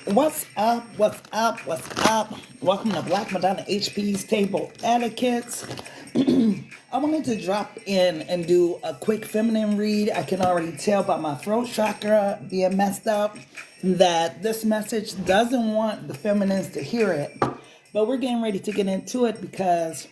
What's up? What's up? What's up? Welcome to Black Madonna HP's Table Etiquettes. I wanted to drop in and do a quick feminine read. I can already tell by my throat chakra being messed up that this message doesn't want the feminines to hear it. But we're getting ready to get into it because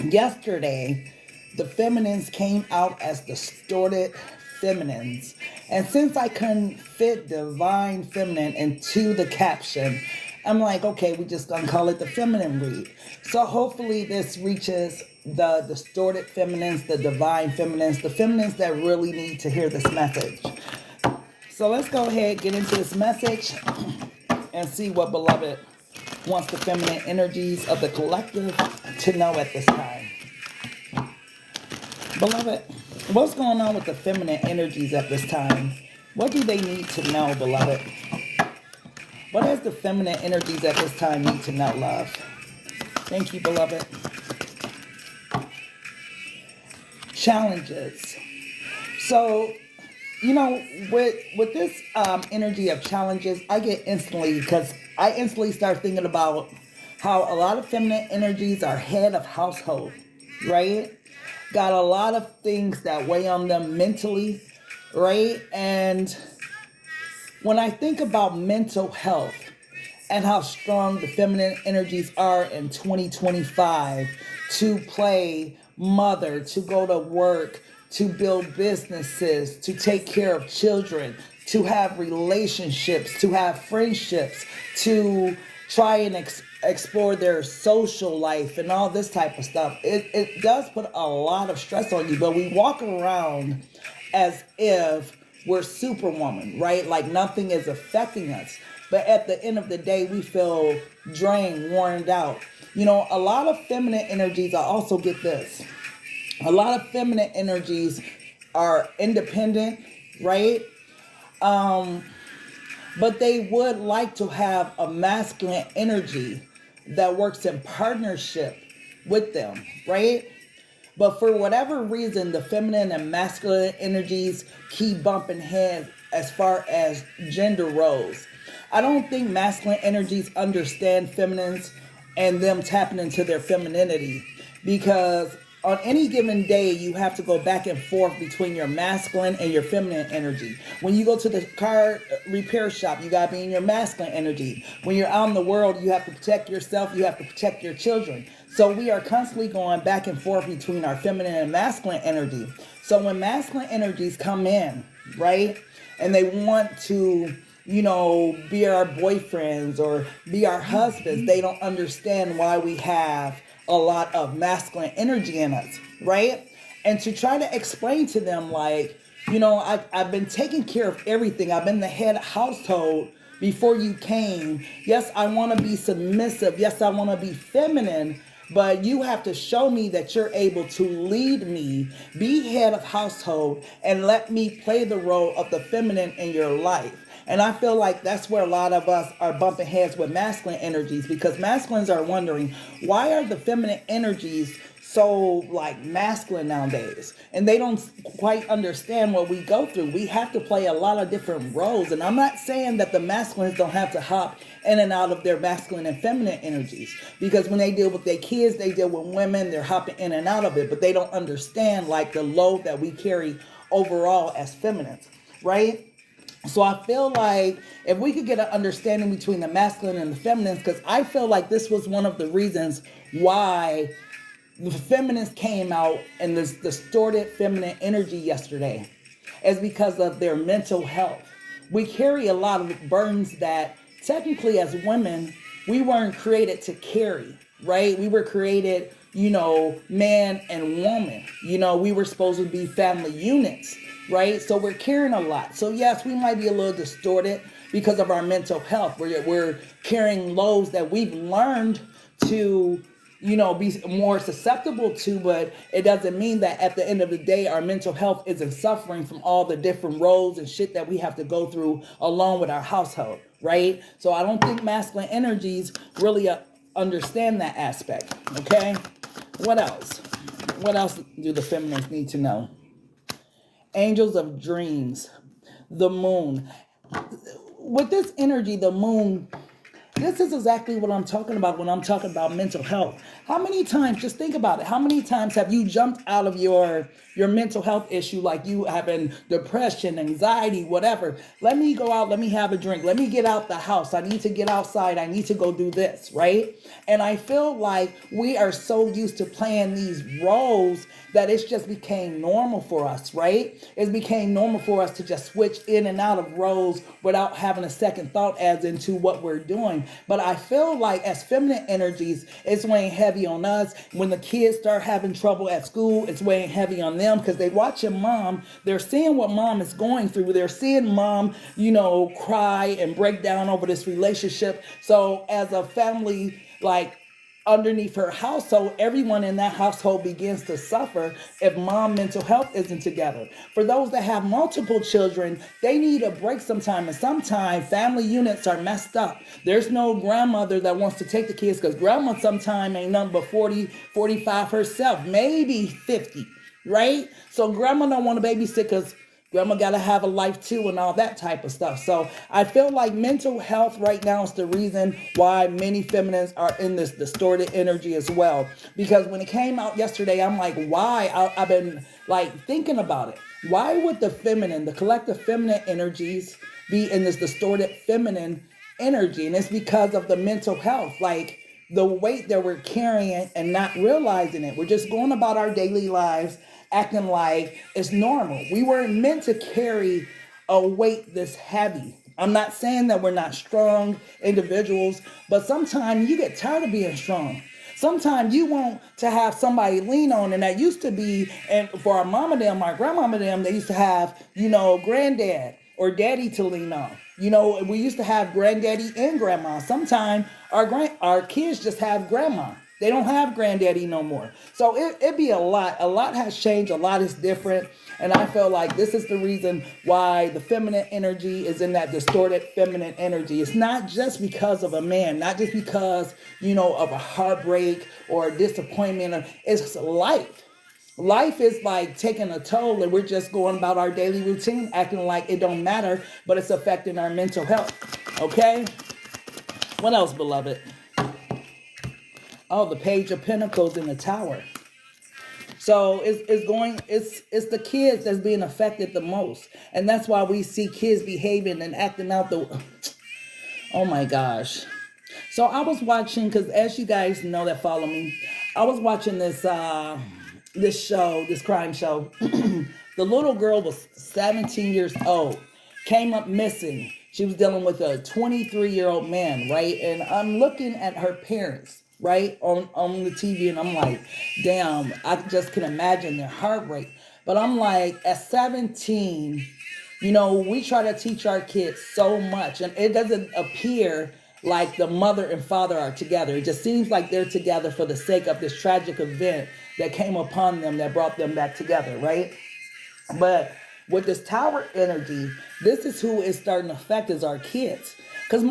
yesterday the feminines came out as distorted feminines. And since I couldn't fit divine feminine into the caption, I'm like, okay, we just gonna call it the feminine read. So hopefully this reaches the distorted feminines, the divine feminines, the feminines that really need to hear this message. So let's go ahead, get into this message and see what beloved wants the feminine energies of the collective to know at this time. Beloved, what's going on with the feminine energies at this time? What do they need to know, beloved? What does the feminine energies at this time need to know, love? Thank you, beloved. Challenges. So, with this energy of challenges, I get instantly, because I instantly start thinking about how a lot of feminine energies are head of household, right? Got a lot of things that weigh on them mentally, right? And when I think about mental health and how strong the feminine energies are in 2025 to play mother, to go to work, to build businesses, to take care of children, to have relationships, to have friendships, to try and explore their social life and all this type of stuff. It does put a lot of stress on you, but we walk around as if we're superwoman, right? Like nothing is affecting us. But at the end of the day, we feel drained, worn out. A lot of feminine energies, I also get this. A lot of feminine energies are independent, right? But they would like to have a masculine energy that works in partnership with them, right? But for whatever reason, the feminine and masculine energies keep bumping heads as far as gender roles. I don't think masculine energies understand feminines and them tapping into their femininity, because on any given day, you have to go back and forth between your masculine and your feminine energy. When you go to the car repair shop, you got to be in your masculine energy. When you're out in the world, you have to protect yourself. You have to protect your children. So we are constantly going back and forth between our feminine and masculine energy. So when masculine energies come in, right, and they want to, be our boyfriends or be our husbands, they don't understand why we have a lot of masculine energy in us, right? And to try to explain to them, like, I've been taking care of everything. I've been the head household before you came. Yes, I want to be submissive. Yes, I want to be feminine. But you have to show me that you're able to lead me, be head of household, and let me play the role of the feminine in your life. And I feel like that's where a lot of us are bumping heads with masculine energies, because masculines are wondering, why are the feminine energies so masculine nowadays? And they don't quite understand what we go through. We have to play a lot of different roles. And I'm not saying that the masculines don't have to hop in and out of their masculine and feminine energies, because when they deal with their kids, they deal with women, they're hopping in and out of it, but they don't understand the load that we carry overall as feminines, right? So I feel like if we could get an understanding between the masculine and the feminines, because I feel like this was one of the reasons why the feminists came out in this distorted feminine energy yesterday, is because of their mental health. We carry a lot of burdens that technically as women, we weren't created to carry, right? We were created, man and woman. We were supposed to be family units, right? So we're carrying a lot. So yes, we might be a little distorted because of our mental health. We're carrying loads that we've learned to, be more susceptible to, but it doesn't mean that at the end of the day, our mental health isn't suffering from all the different roles and shit that we have to go through along with our household, right? So I don't think masculine energies really understand that aspect, okay? What else? What else do the feminines need to know? Angels of dreams, the moon. with this energy, the moon, this is exactly what I'm talking about when I'm talking about mental health. How many times, just think about it, how many times have you jumped out of your mental health issue, like you having depression, anxiety, whatever? Let me go out, let me have a drink, let me get out the house, I need to get outside, I need to go do this, right? And I feel like we are so used to playing these roles that it's just became normal for us, right? It became normal for us to just switch in and out of roles without having a second thought as into what we're doing. But I feel like as feminine energies, it's weighing heavy on us. When the kids start having trouble at school, it's weighing heavy on them because they watching mom. They're seeing what mom is going through. They're seeing mom, cry and break down over this relationship. So as a family, like, underneath her household, everyone in that household begins to suffer if mom mental health isn't together. For those that have multiple children, they need a break sometime, and sometimes family units are messed up. There's no grandmother that wants to take the kids because grandma sometime ain't nothing but 40, 45 herself, maybe 50, right? So grandma don't want to babysit because grandma got to have a life too and all that type of stuff. So I feel like mental health right now is the reason why many feminines are in this distorted energy as well. Because when it came out yesterday, I'm like, why? I've been like thinking about it. Why would the collective feminine energies be in this distorted feminine energy? And it's because of the mental health, like the weight that we're carrying and not realizing it. We're just going about our daily lives acting like it's normal. We weren't meant to carry a weight this heavy. I'm not saying that we're not strong individuals, but sometimes you get tired of being strong. Sometimes you want to have somebody lean on, and that used to be, and for our mama them, our grandmama them, they used to have, granddad or daddy to lean on. We used to have granddaddy and grandma. Sometimes our kids just have grandma. They don't have granddaddy no more. So it be a lot. A lot has changed. A lot is different. And I feel like this is the reason why the feminine energy is in that distorted feminine energy. It's not just because of a man, not just because, of a heartbreak or a disappointment. It's life. Life is like taking a toll, and we're just going about our daily routine, acting like it don't matter, but it's affecting our mental health. Okay? What else, beloved? Oh, the Page of Pentacles in the Tower. So it's the kids that's being affected the most. And that's why we see kids behaving and acting out oh my gosh. So I was watching, because as you guys know that follow me, I was watching this crime show. The little girl was 17 years old, came up missing. She was dealing with a 23-year-old man, right? And I'm looking at her parents, right, on the TV, and I'm like, damn, I just can imagine their heartbreak. But I'm like, at 17, we try to teach our kids so much, and it doesn't appear like the mother and father are together. It just seems like they're together for the sake of this tragic event that came upon them that brought them back together, right? But with this tower energy, this is who is starting to affect is our kids. Because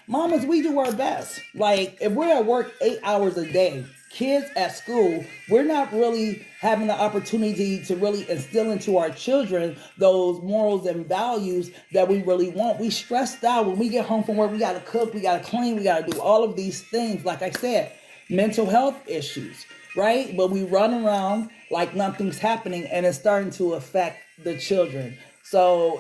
mamas, we do our best. Like, if we're at work 8 hours a day, kids at school, we're not really having the opportunity to really instill into our children those morals and values that we really want. We stressed out when we get home from work. We got to cook, we got to clean, we got to do all of these things. Like I said, mental health issues, right? But we run around like nothing's happening, and it's starting to affect the children. So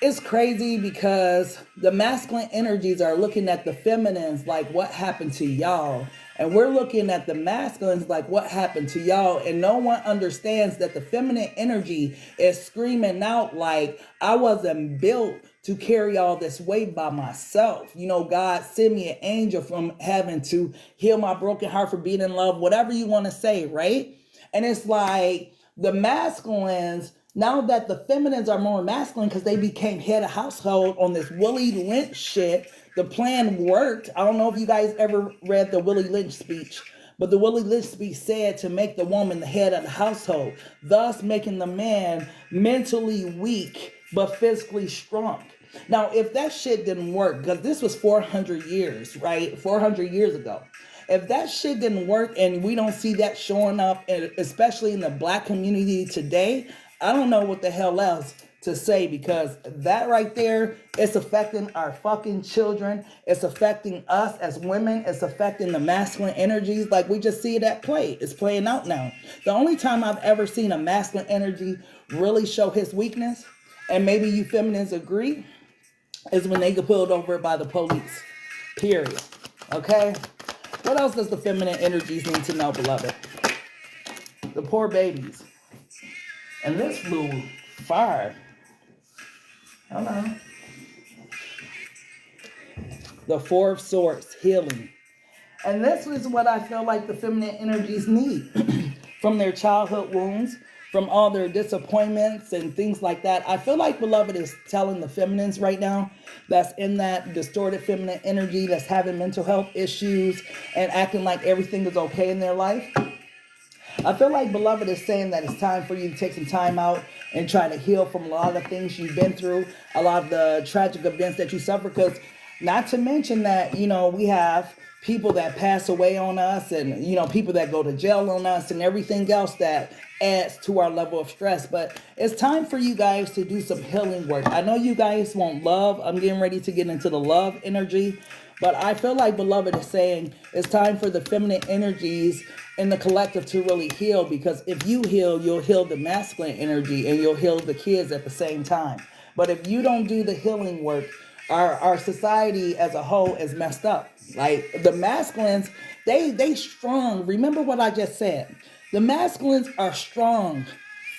it's crazy because the masculine energies are looking at the feminines like, what happened to y'all? And we're looking at the masculines like, what happened to y'all? And no one understands that the feminine energy is screaming out like, I wasn't built to carry all this weight by myself. God sent me an angel from heaven to heal my broken heart for being in love, whatever you want to say, right? And it's like the masculines, now that the feminines are more masculine because they became head of household on this Willie Lynch shit, the plan worked. I don't know if you guys ever read the Willie Lynch speech, but the Willie Lynch speech said to make the woman the head of the household, thus making the man mentally weak but physically strong. Now, if that shit didn't work, because this was 400 years, right? 400 years ago. If that shit didn't work and we don't see that showing up, especially in the Black community today, I don't know what the hell else to say, because that right there, it's affecting our fucking children. It's affecting us as women. It's affecting the masculine energies. Like, we just see it at play. It's playing out now. The only time I've ever seen a masculine energy really show his weakness, and maybe you feminines agree, is when they get pulled over by the police. Period. Okay? What else does the feminine energies need to know, beloved? The poor babies. And this flew far. Hold on. The Four of Swords, healing. And this is what I feel like the feminine energies need. From their childhood wounds, from all their disappointments and things like that. I feel like, beloved, is telling the feminines right now that's in that distorted feminine energy, that's having mental health issues and acting like everything is okay in their life. I feel like, beloved, is saying that it's time for you to take some time out and try to heal from a lot of things you've been through, a lot of the tragic events that you suffer. Because not to mention that, you know, we have people that pass away on us, and, you know, people that go to jail on us, and everything else that adds to our level of stress. But it's time for you guys to do some healing work. I know you guys want love. I'm getting ready to get into the love energy. But I feel like, beloved, is saying it's time for the feminine energies in the collective to really heal. Because if you heal, you'll heal the masculine energy and you'll heal the kids at the same time. But if you don't do the healing work, our society as a whole is messed up. Like, the masculines, they strong. Remember what I just said. The masculines are strong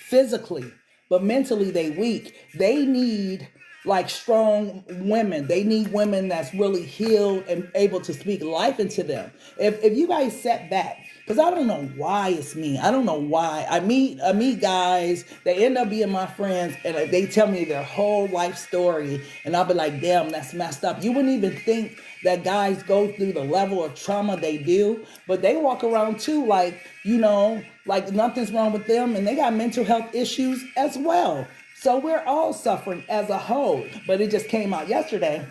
physically, but mentally they weak. They need like strong women. They need women that's really healed and able to speak life into them. If you guys set back, because I don't know why it's me. I don't know why. I meet guys, they end up being my friends, and they tell me their whole life story, and I'll be like, damn, that's messed up. You wouldn't even think that guys go through the level of trauma they do, but they walk around too like, you know, like nothing's wrong with them, and they got mental health issues as well. So we're all suffering as a whole. But it just came out yesterday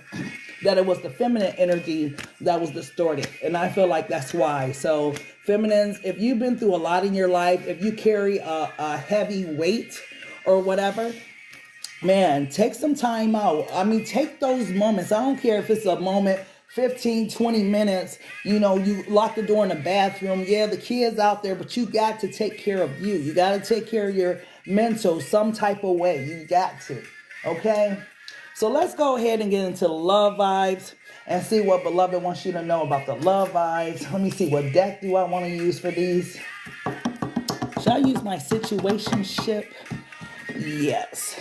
that it was the feminine energy that was distorted. And I feel like that's why. So feminines, if you've been through a lot in your life, if you carry a heavy weight or whatever, man, take some time out. I mean, take those moments. I don't care if it's a moment, 15, 20 minutes, you know, you lock the door in the bathroom. Yeah, the kid's out there, but you got to take care of you. You got to take care of your mental some type of way. You got to. Okay? So let's go ahead and get into the love vibes and see what beloved wants you to know about the love vibes. Let me see, what deck do I want to use for these? Should I use my situationship? Yes.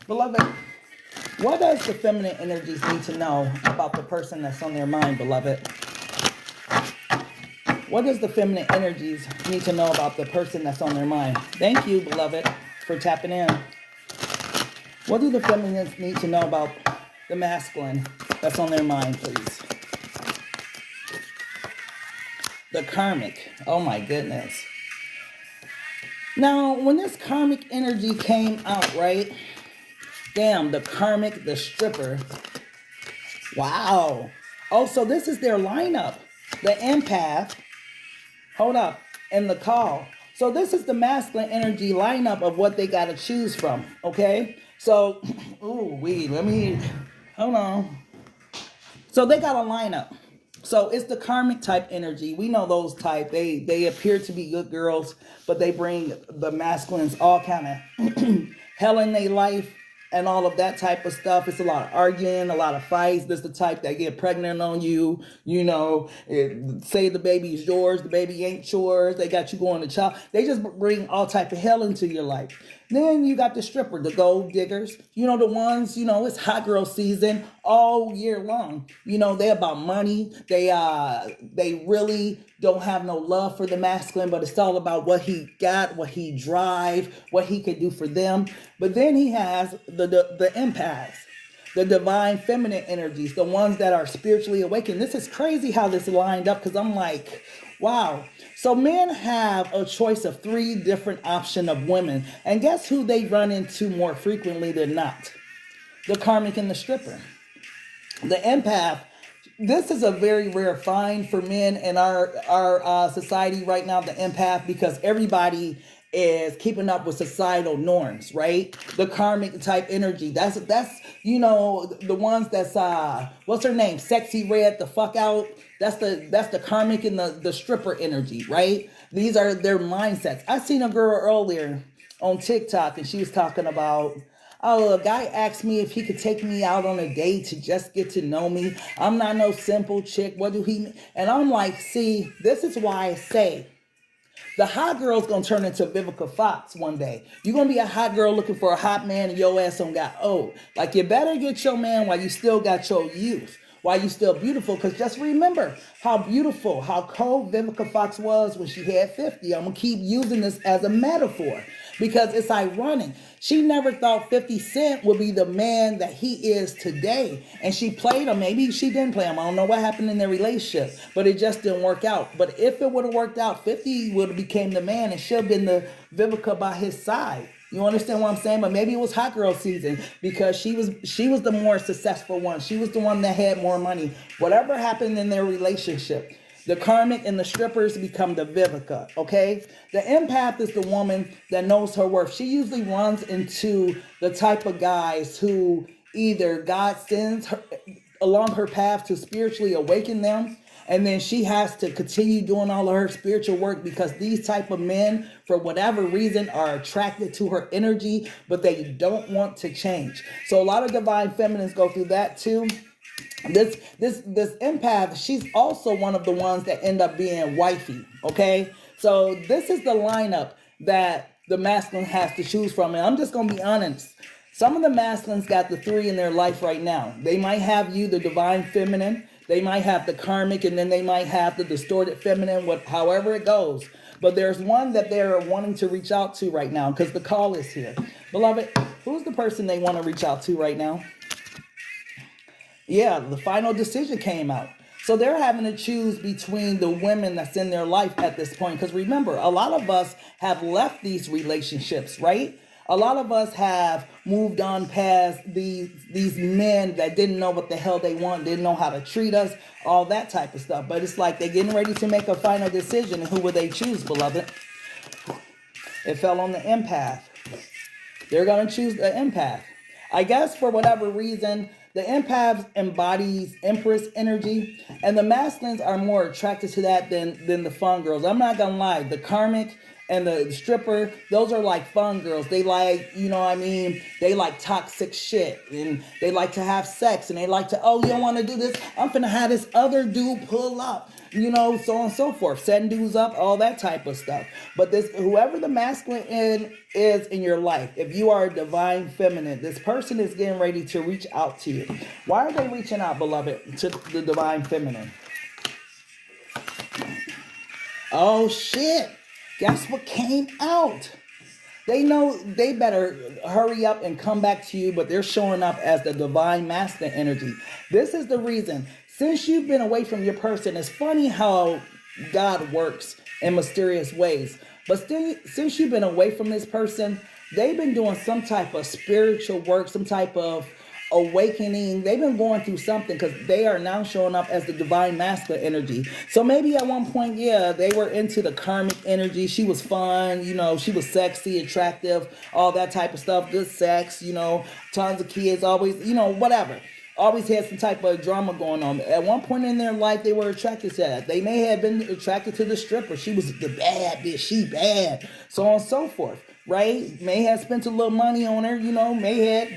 Beloved, what does the feminine energies need to know about the person that's on their mind, beloved? What does the feminine energies need to know about the person that's on their mind? Thank you, beloved, for tapping in. What do the feminines need to know about the masculine that's on their mind, please? The karmic. Oh, my goodness. Now, when this karmic energy came out, right? Damn, the karmic, the stripper. Wow. Oh, so this is their lineup. The empath. Hold up. And the call. So this is the masculine energy lineup of what they got to choose from. Okay? So, let me, hold on. So they got a lineup. So it's the karmic type energy. We know those type. They appear to be good girls, but they bring the masculines all kind of hell in their life and all of that type of stuff. It's a lot of arguing, a lot of fights. This is the type that get pregnant on you, you know, say the baby's yours, the baby ain't yours. They got you going to child. They just bring all type of hell into your life. Then you got the stripper, the gold diggers, you know, the ones, you know, it's hot girl season all year long. You know, they about money. They really don't have no love for the masculine, but it's all about what he got, what he drive, what he could do for them. But then he has the empaths, the divine feminine energies, the ones that are spiritually awakened. This is crazy how this lined up, because I'm like, wow. So men have a choice of 3 different options of women. And guess who they run into more frequently than not? The karmic and the stripper. The empath. This is a very rare find for men in our society right now, the empath, because everybody is keeping up with societal norms, right? The karmic type energy. That's the ones that's what's her name? Sexy Red the fuck out. That's the karmic and the stripper energy, right? These are their mindsets. I seen a girl earlier on TikTok and she was talking about, oh, a guy asked me if he could take me out on a date to just get to know me. I'm not no simple chick. What do he mean? And I'm like, see, this is why I say the hot girl's gonna turn into Vivica Fox one day. You're gonna be a hot girl looking for a hot man and your ass on got old. Like, you better get your man while you still got your youth, while you still beautiful. Because just remember how beautiful, how cold Vivica Fox was when she had 50. I'm gonna keep using this as a metaphor because it's ironic. She never thought 50 Cent would be the man that he is today. And she played him. Maybe she didn't play him. I don't know what happened in their relationship, but it just didn't work out. But if it would have worked out, 50 would have became the man and should have been the Vivica by his side. You understand what I'm saying? But maybe it was hot girl season because she was the more successful one. She was the one that had more money. Whatever happened in their relationship, the karmic and the strippers become the Vivica, okay? The empath is the woman that knows her worth. She usually runs into the type of guys who either God sends her along her path to spiritually awaken them, and then she has to continue doing all of her spiritual work because these type of men, for whatever reason, are attracted to her energy, but they don't want to change. So a lot of divine feminines go through that too. This empath, she's also one of the ones that end up being wifey, okay? So this is the lineup that the masculine has to choose from. And I'm just going to be honest. Some of the masculines got the 3 in their life right now. They might have you, the divine feminine. They might have the karmic, and then they might have the distorted feminine, however it goes. But there's one that they're wanting to reach out to right now because the call is here. Beloved, who's the person they want to reach out to right now? Yeah, the final decision came out. So they're having to choose between the women that's in their life at this point. Because remember, a lot of us have left these relationships, right? A lot of us have moved on past these men that didn't know what the hell they want, didn't know how to treat us, all that type of stuff. But it's like they're getting ready to make a final decision. And who will they choose, beloved? It fell on the empath. They're going to choose the empath. I guess for whatever reason, the empath embodies Empress energy, and the masculines are more attracted to that than the fun girls. I'm not gonna lie, the karmic and the stripper, those are like fun girls. They like, they like toxic shit, and they like to have sex, and they like to, oh, you don't want to do this? I'm finna have this other dude pull up, so on and so forth, setting dudes up, all that type of stuff. But whoever the masculine is in your life, if you are a divine feminine, this person is getting ready to reach out to you. Why are they reaching out, beloved, to the divine feminine? Oh shit, guess what came out? They know they better hurry up and come back to you, but they're showing up as the divine masculine energy. This is the reason. Since you've been away from your person, it's funny how God works in mysterious ways. But still, since you've been away from this person, they've been doing some type of spiritual work, some type of awakening. They've been going through something because they are now showing up as the divine masculine energy. So maybe at one point, yeah, they were into the karmic energy. She was fun, she was sexy, attractive, all that type of stuff, good sex, tons of kids, always, whatever. Always had some type of drama going on. At one point in their life, they were attracted to that. They may have been attracted to the stripper. She was the bad bitch. She bad. So on and so forth, right? May have spent a little money on her, may have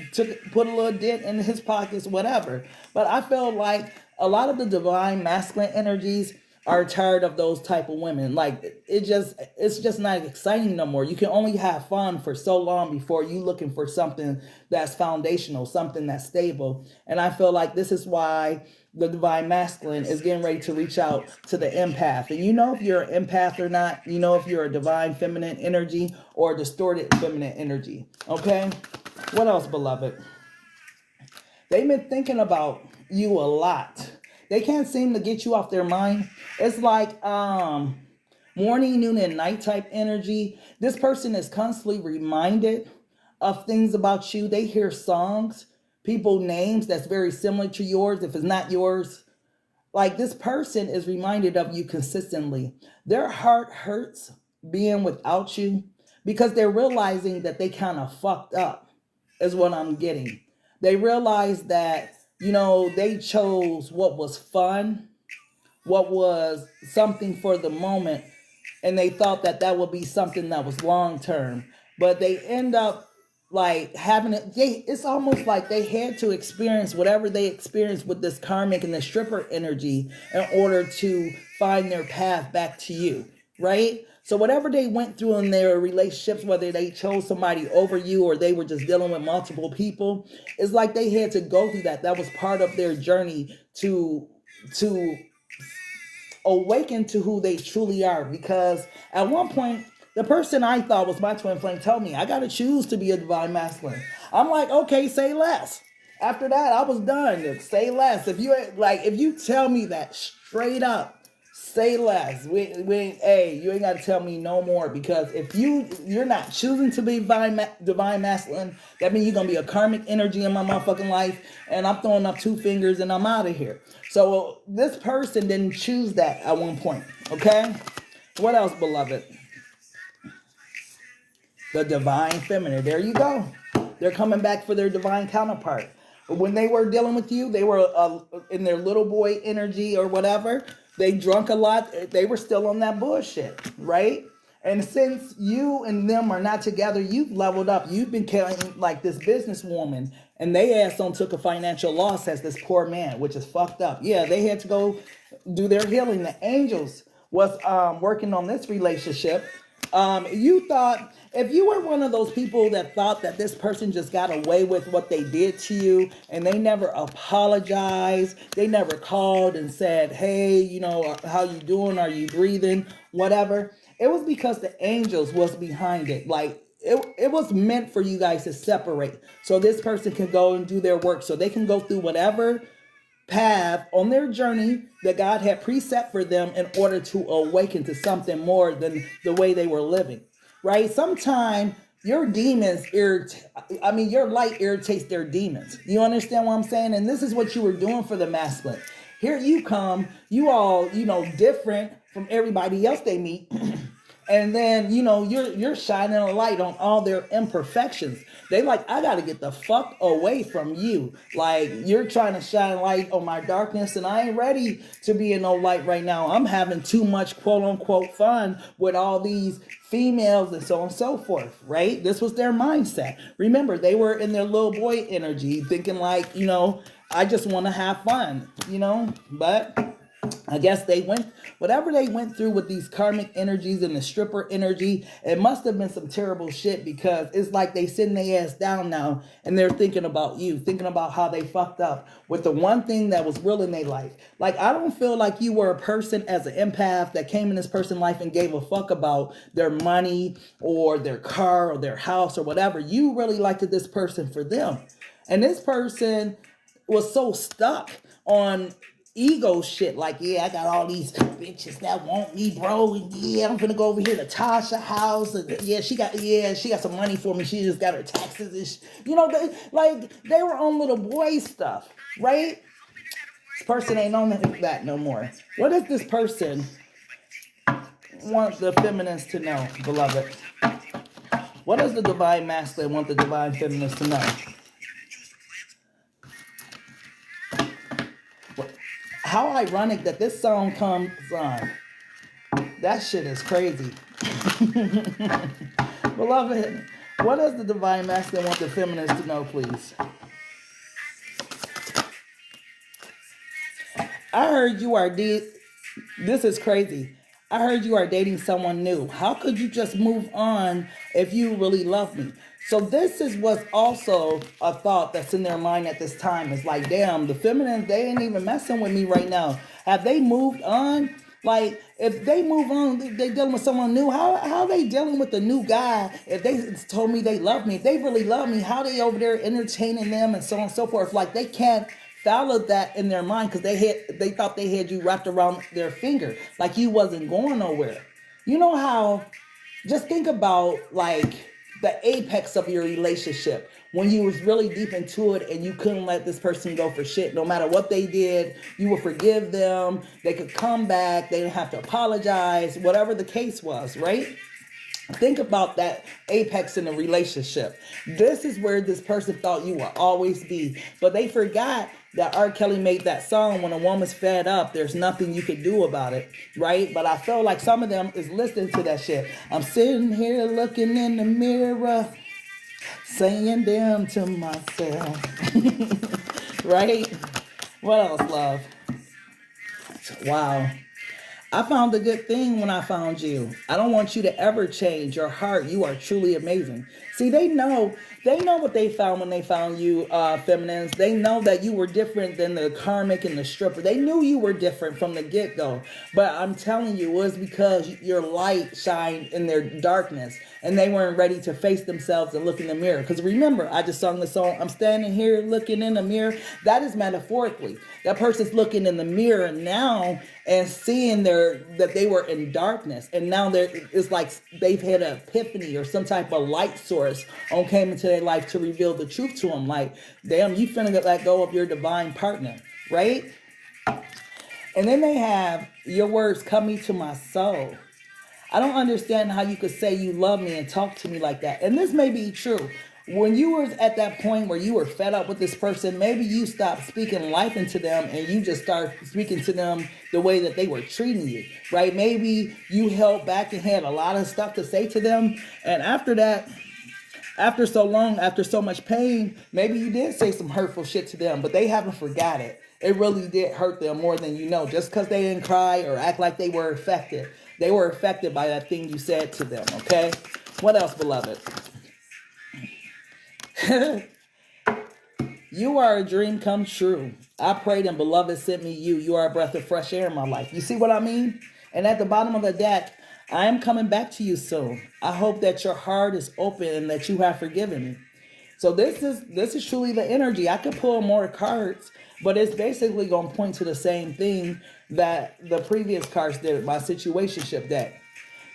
put a little dent in his pockets, whatever. But I felt like a lot of the divine masculine energies are tired of those type of women. Like, it's just not exciting no more. You can only have fun for so long before you looking for something that's foundational, something that's stable. And I feel like this is why the divine masculine is getting ready to reach out to the empath. And if you're an empath or not, if you're a divine feminine energy or a distorted feminine energy. Okay? What else, beloved? They've been thinking about you a lot. They can't seem to get you off their mind. It's like morning, noon, and night type energy. This person is constantly reminded of things about you. They hear songs, people names that's very similar to yours. If it's not yours, like this person is reminded of you consistently. Their heart hurts being without you because they're realizing that they kind of fucked up, is what I'm getting. They realize that, they chose what was fun, what was something for the moment, and they thought that that would be something that was long term, but they end up like having it. It's almost like they had to experience whatever they experienced with this karmic and the stripper energy in order to find their path back to you, right? So whatever they went through in their relationships, whether they chose somebody over you or they were just dealing with multiple people, it's like they had to go through that. That was part of their journey to awaken to who they truly are. Because at one point, the person I thought was my twin flame told me, I got to choose to be a divine masculine. I'm like, okay, say less. After that, I was done. Say less. If you tell me that straight up, say less. Hey, you ain't got to tell me no more. Because if you're not choosing to be divine masculine, that means you're going to be a karmic energy in my motherfucking life. And I'm throwing up 2 fingers and I'm out of here. So this person didn't choose that at one point. Okay? What else, beloved? The divine feminine. There you go. They're coming back for their divine counterpart. When they were dealing with you, they were in their little boy energy or whatever. They drunk a lot. They were still on that bullshit, right? And since you and them are not together, you've leveled up. You've been carrying like this businesswoman, and they ass on took a financial loss as this poor man, which is fucked up. Yeah, they had to go do their healing. The angels was working on this relationship. You thought, if you were one of those people that thought that this person just got away with what they did to you and they never apologized, they never called and said, hey, how you doing? Are you breathing? Whatever. It was because the angels was behind it. Like it was meant for you guys to separate. So this person can go and do their work. So they can go through whatever path on their journey that God had preset for them in order to awaken to something more than the way they were living. Right? Sometimes your demons your light irritates their demons. You understand what I'm saying? And this is what you were doing for the masculine. Here you come, you all, different from everybody else they meet. And then, you're shining a light on all their imperfections. They like, I got to get the fuck away from you. Like, you're trying to shine light on my darkness, and I ain't ready to be in no light right now. I'm having too much quote unquote fun with all these females and so on and so forth, right? This was their mindset. Remember, they were in their little boy energy, thinking like, I just want to have fun, but I guess whatever they went through with these karmic energies and the stripper energy, it must have been some terrible shit, because it's like they sitting their ass down now and they're thinking about you, thinking about how they fucked up with the one thing that was real in their life. Like, I don't feel like you were a person as an empath that came in this person's life and gave a fuck about their money or their car or their house or whatever. You really liked this person for them. And this person was so stuck on ego shit, like, yeah, I got all these bitches that want me, bro, and yeah, I'm gonna go over here to Tasha's house, and yeah, she got some money for me, she just got her taxes, and they were on little boy stuff, right? This person ain't on that no more. What does this person want the feminines to know, beloved? What does the divine masculine want the divine feminines to know? How ironic that this song comes on. That shit is crazy. Beloved, what does the divine masculine want the feminists to know, please? I heard you are this is crazy. I heard you are dating someone new. How could you just move on if you really love me? So this is what's also a thought that's in their mind at this time. It's like, damn, the feminines, they ain't even messing with me right now. Have they moved on? Like, if they move on, they dealing with someone new. How are they dealing with the new guy? If they told me they love me, if they really love me, how they over there entertaining them and so on and so forth? Like, they can't follow that in their mind because they thought they had you wrapped around their finger, like you wasn't going nowhere. You know how? Just think about like the apex of your relationship when you was really deep into it and you couldn't let this person go for shit. No matter what they did, you would forgive them. They could come back. They didn't have to apologize, whatever the case was, right? Think about that apex in a relationship. This is where this person thought you will always be. But they forgot that R. Kelly made that song, when a woman's fed up, there's nothing you can do about it, right? But I feel like some of them is listening to that shit. I'm sitting here looking in the mirror, saying damn to myself. Right? What else, love? Wow. I found a good thing when I found you. I don't want you to ever change your heart. You are truly amazing. See, they know what they found when they found you, feminines. They know that you were different than the karmic and the stripper. They knew you were different from the get-go. But I'm telling you, it was because your light shined in their darkness, and they weren't ready to face themselves and look in the mirror. Because remember, I just sung the song, I'm standing here looking in the mirror. That is metaphorically. That person's looking in the mirror now and seeing that they were in darkness, and now it's like they've had an epiphany or some type of light source came into their life to reveal the truth to them. Like, damn, you finna let go of your divine partner, right? And then they have your words coming to my soul. I don't understand how you could say you love me and talk to me like that. And this may be true. When you were at that point where you were fed up with this person, maybe you stopped speaking life into them and you just start speaking to them the way that they were treating you, right? Maybe you held back and had a lot of stuff to say to them. And after that, after so long, after so much pain, maybe you did say some hurtful shit to them, but they haven't forgot it. It really did hurt them more than you know, just because they didn't cry or act like they were affected. They were affected by that thing you said to them, okay? What else, beloved? You are a dream come true. I prayed and beloved sent me you. You are a breath of fresh air in my life. You see what I mean? And at the bottom of the deck, I am coming back to you soon. I hope that your heart is open and that you have forgiven me. So this is truly the energy. I could pull more cards, but it's basically going to point to the same thing that the previous cards did, my situationship deck.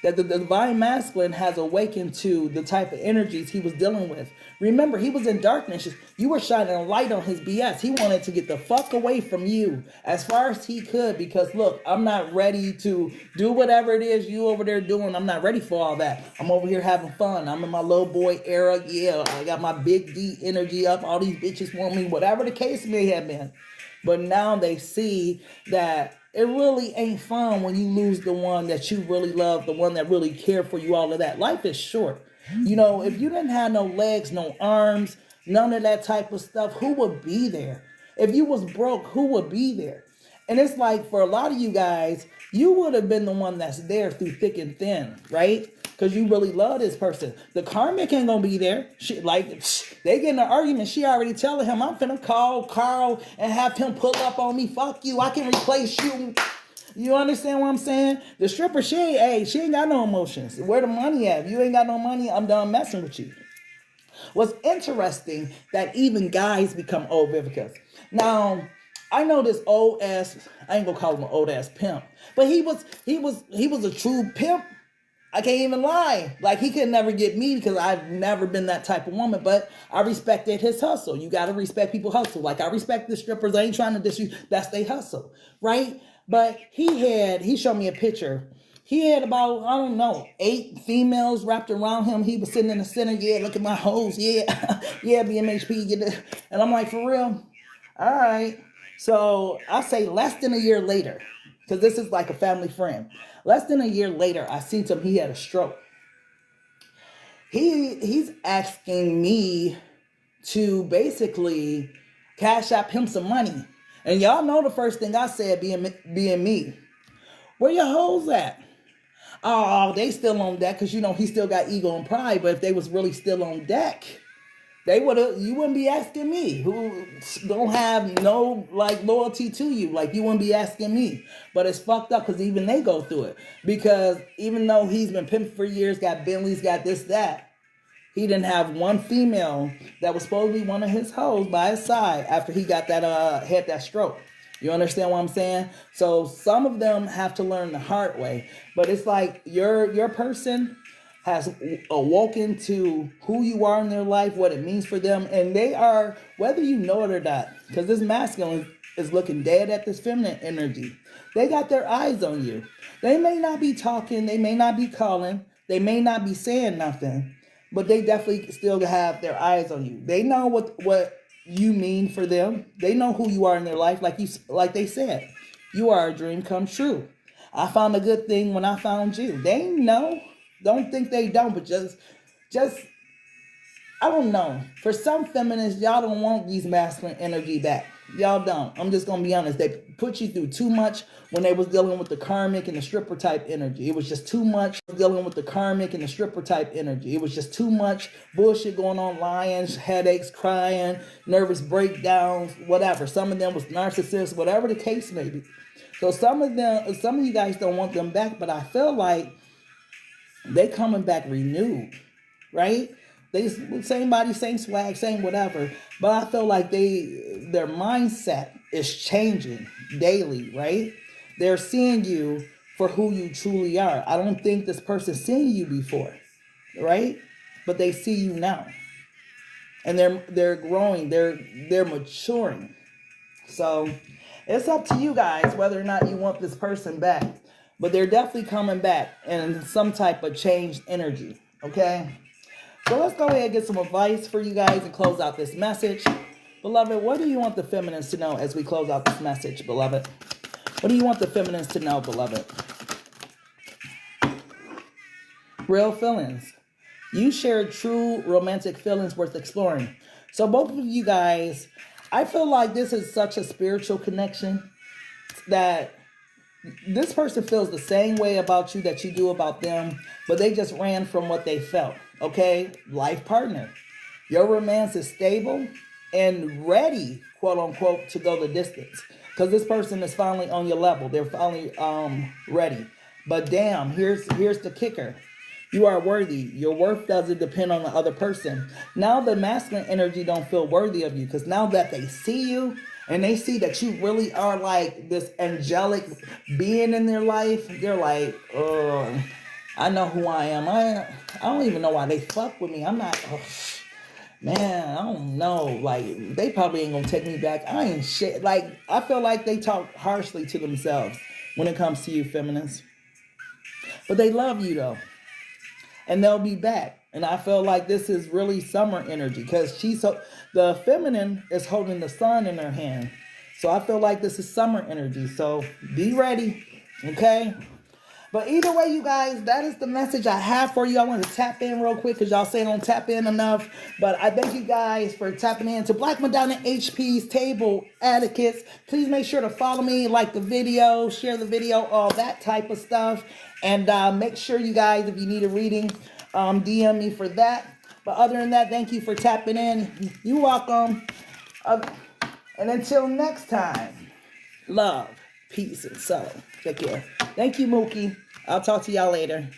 That the divine masculine has awakened to the type of energies he was dealing with. Remember, he was in darkness. You were shining a light on his BS. He wanted to get the fuck away from you as far as he could, because look, I'm not ready to do whatever it is you over there doing. I'm not ready for all that. I'm over here having fun. I'm in my little boy era. Yeah, I got my big D energy up. All these bitches want me, whatever the case may have been. But now they see that it really ain't fun when you lose the one that you really love, the one that really cared for you, all of that. Life is short. You know, if you didn't have no legs, no arms, none of that type of stuff, who would be there? If you was broke, who would be there? And it's like, for a lot of you guys, you would have been the one that's there through thick and thin, right? Because you really love this person. The karmic ain't gonna be there. They get in an argument. She already telling him, I'm finna call Carl and have him pull up on me. Fuck you. I can replace you. You understand what I'm saying? The stripper, she ain't got no emotions. Where the money at? If you ain't got no money, I'm done messing with you. What's interesting that even guys become old vivicus. Now, I know this old ass, I ain't gonna call him an old ass pimp, but he was a true pimp. I can't even lie. Like, he could never get me because I've never been that type of woman, but I respected his hustle. You got to respect people's hustle. Like, I respect the strippers. I ain't trying to disrespect. That's their hustle, right? But he showed me a picture. He had about, I don't know, 8 females wrapped around him. He was sitting in the center. Yeah, look at my hoes. Yeah, yeah, BMHP. Get it. And I'm like, for real? All right. So I say less than a year later, because this is like a family friend. Less than a year later, I seen him. He had a stroke. He's asking me to basically cash out him some money. And y'all know the first thing I said being me. Where your hoes at? Oh, they still on deck because, you know, he still got ego and pride. But if they was really still on deck, you wouldn't be asking me, who don't have no loyalty to you. Like, you wouldn't be asking me. But it's fucked up because even they go through it. Because even though he's been pimping for years, got Bentleys, got this, that, he didn't have one female that was supposed to be one of his hoes by his side after he got had that stroke. You understand what I'm saying? So some of them have to learn the hard way. But it's like your person has awoken to who you are in their life, what it means for them. And they are, whether you know it or not, because this masculine is looking dead at this feminine energy. They got their eyes on you. They may not be talking. They may not be calling. They may not be saying nothing, but they definitely still have their eyes on you. They know what you mean for them. They know who you are in their life. Like they said, you are a dream come true. I found a good thing when I found you. They know. Don't think they don't, but just I don't know. For some feminists, y'all don't want these masculine energy back. Y'all don't. I'm just going to be honest. They put you through too much when they was dealing with the karmic and the stripper type energy. It was just too much dealing with the karmic and the stripper type energy. It was just too much bullshit going on, lying, headaches, crying, nervous breakdowns, whatever. Some of them was narcissists, whatever the case may be. So some of you guys don't want them back, but I feel like they coming back renewed, right? They same body, same swag, same whatever. But I feel like their mindset is changing daily, right? They're seeing you for who you truly are. I don't think this person's seen you before, right? But they see you now. And they're growing, they're maturing. So it's up to you guys whether or not you want this person back. But they're definitely coming back in some type of changed energy, okay? So let's go ahead and get some advice for you guys and close out this message. Beloved, what do you want the feminines to know as we close out this message, beloved? What do you want the feminines to know, beloved? Real feelings. You share true romantic feelings worth exploring. So both of you guys, I feel like this is such a spiritual connection that this person feels the same way about you that you do about them, but they just ran from what they felt, okay? Life partner. Your romance is stable and ready, quote unquote, to go the distance. Because this person is finally on your level. They're finally ready. But damn, here's the kicker. You are worthy. Your worth doesn't depend on the other person. Now the masculine energy don't feel worthy of you, because now that they see you, and they see that you really are like this angelic being in their life, they're like, oh, I know who I am. I don't even know why they fuck with me. I'm not, man, I don't know. Like, they probably ain't gonna take me back. I ain't shit. Like, I feel like they talk harshly to themselves when it comes to you, feminists. But they love you, though. And they'll be back. And I feel like this is really summer energy, because the feminine is holding the sun in her hand. So I feel like this is summer energy. So be ready, okay? But either way, you guys, that is the message I have for you. I want to tap in real quick because y'all say I don't tap in enough. But I thank you guys for tapping in to Black Madonna HP's Table Etiquettes. Please make sure to follow me, like the video, share the video, all that type of stuff. And make sure you guys, if you need a reading, DM me for that. But other than that, thank you for tapping in. You're welcome. And until next time, love, peace, and so take care. Thank you, Mookie. I'll talk to y'all later.